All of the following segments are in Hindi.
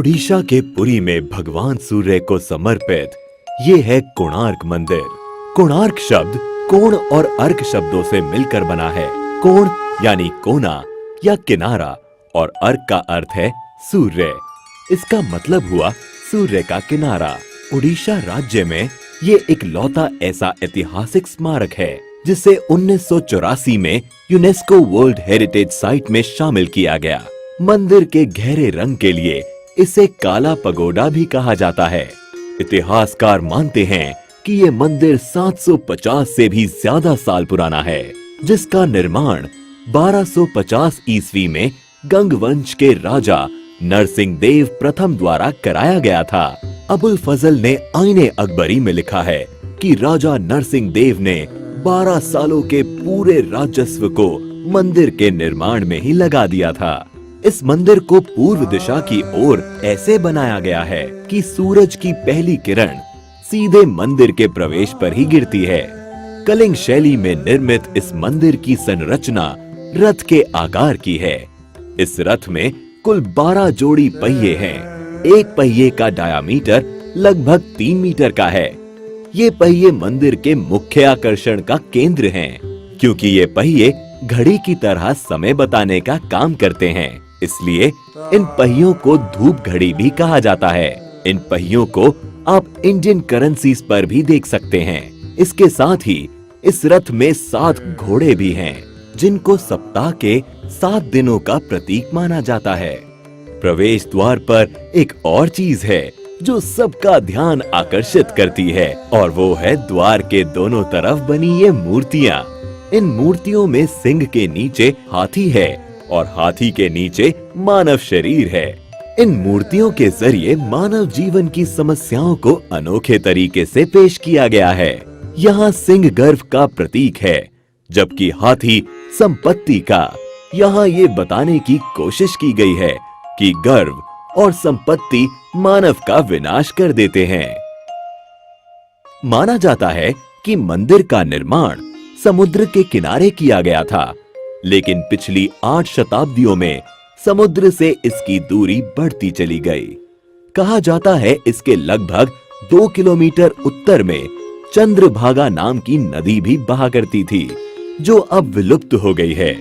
ओडिशा के पुरी में भगवान सूर्य को समर्पित ये है कोणार्क मंदिर। कोणार्क शब्द कोण और अर्क शब्दों से मिलकर बना है। कोण यानी कोना या किनारा और अर्क का अर्थ है सूर्य। इसका मतलब हुआ सूर्य का किनारा। ओडिशा राज्य में ये इकलौता ऐसा ऐतिहासिक स्मारक है जिसे 1984 में यूनेस्को वर्ल्ड हेरिटेज साइट में शामिल किया गया। मंदिर के गहरे रंग के लिए इसे काला पगोडा भी कहा जाता है। इतिहासकार मानते हैं कि ये मंदिर 750 से भी ज्यादा साल पुराना है, जिसका निर्माण 1250 ईस्वी में गंग वंश के राजा नरसिंह देव प्रथम द्वारा कराया गया था। अबुल फजल ने आईने अकबरी में लिखा है कि राजा नरसिंह देव ने 12 सालों के पूरे राजस्व को मंदिर के निर्माण में ही लगा दिया था। इस मंदिर को पूर्व दिशा की ओर ऐसे बनाया गया है कि सूरज की पहली किरण सीधे मंदिर के प्रवेश पर ही गिरती है। कलिंग शैली में निर्मित इस मंदिर की संरचना रथ के आकार की है। इस रथ में कुल 12 जोड़ी पहिए हैं। एक पहिए का डायामीटर लगभग 3 मीटर का है। ये पहिए मंदिर के मुख्य आकर्षण का केंद्र हैं, क्योंकि ये पहिए घड़ी की तरह समय बताने का काम करते हैं। इसलिए इन पहियों को धूप घड़ी भी कहा जाता है। इन पहियों को आप इंडियन करेंसीज पर भी देख सकते हैं। इसके साथ ही इस रथ में 7 घोड़े भी हैं, जिनको सप्ताह के 7 दिनों का प्रतीक माना जाता है। प्रवेश द्वार पर एक और चीज है जो सबका ध्यान आकर्षित करती है, और वो है द्वार के दोनों तरफ बनी ये मूर्तियां। इन मूर्तियों में सिंह के नीचे हाथी है और हाथी के नीचे मानव शरीर है। इन मूर्तियों के जरिए मानव जीवन की समस्याओं को अनोखे तरीके से पेश किया गया है। यहाँ सिंह गर्व का प्रतीक है, जबकि हाथी संपत्ति का। यहाँ ये बताने की कोशिश की गई है कि गर्व और संपत्ति मानव का विनाश कर देते हैं। माना जाता है कि मंदिर का निर्माण समुद्र के किनारे किया गया था, लेकिन पिछली 8 शताब्दियों में समुद्र से इसकी दूरी बढ़ती चली गई। कहा जाता है इसके लगभग 2 किलोमीटर उत्तर में चंद्रभागा नाम की नदी भी बहा करती थी, जो अब विलुप्त हो गई है।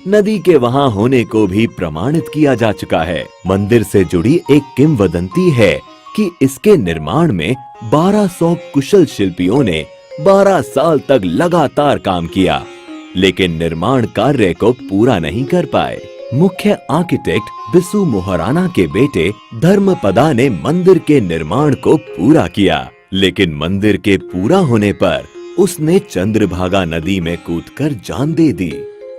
नदी के वहां होने को भी प्रमाणित किया जा चुका है। मंदिर से जुड़ी एक किंवदंती है कि इसके निर्माण में 1200 कुशल शिल्पियों ने 12 साल तक लगातार काम किया, लेकिन निर्माण कार्य को पूरा नहीं कर पाए। मुख्य आर्किटेक्ट बिसु मोहराना के बेटे धर्मपदा ने मंदिर के निर्माण को पूरा किया, लेकिन मंदिर के पूरा होने पर उसने चंद्रभागा नदी में कूदकर जान दे दी।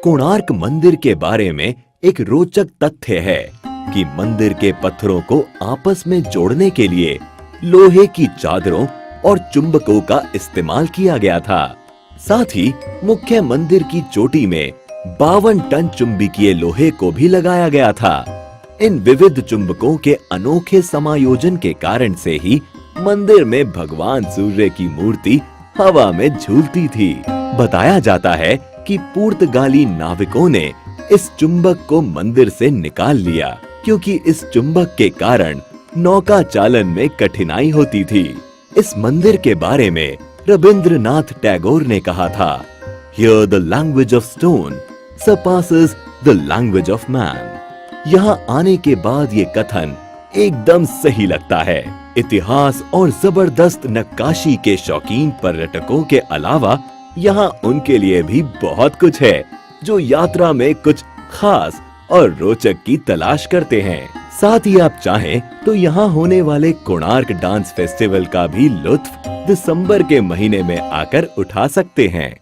कोणार्क मंदिर के बारे में एक रोचक तथ्य है कि मंदिर के पत्थरों को आपस में जोड़ने के लिए लोहे की चादरों और चुंबकों का इस्तेमाल किया गया था। साथ ही मुख्य मंदिर की चोटी में 52 टन चुंबकीय लोहे को भी लगाया गया था। इन विविध चुंबकों के अनोखे समायोजन के कारण से ही मंदिर में भगवान सूर्य की मूर्ति हवा में झूलती थी। बताया जाता है कि पुर्तगाली नाविकों ने इस चुंबक को मंदिर से निकाल लिया, क्योंकि इस चुंबक के कारण नौका चालन में कठिनाई होती थी। इस मंदिर के बारे में रविंद्रनाथ टैगोर ने कहा था, Here the language of stone surpasses the language of man। यहाँ आने के बाद ये कथन एकदम सही लगता है। इतिहास और जबरदस्त नक्काशी के शौकीन पर्यटकों के अलावा यहाँ उनके लिए भी बहुत कुछ है, जो यात्रा में कुछ खास और रोचक की तलाश करते हैं। साथ ही आप चाहें तो यहाँ होने वाले कोणार्क डांस फेस्टिवल का भी लुत्फ दिसंबर के महीने में आकर उठा सकते हैं।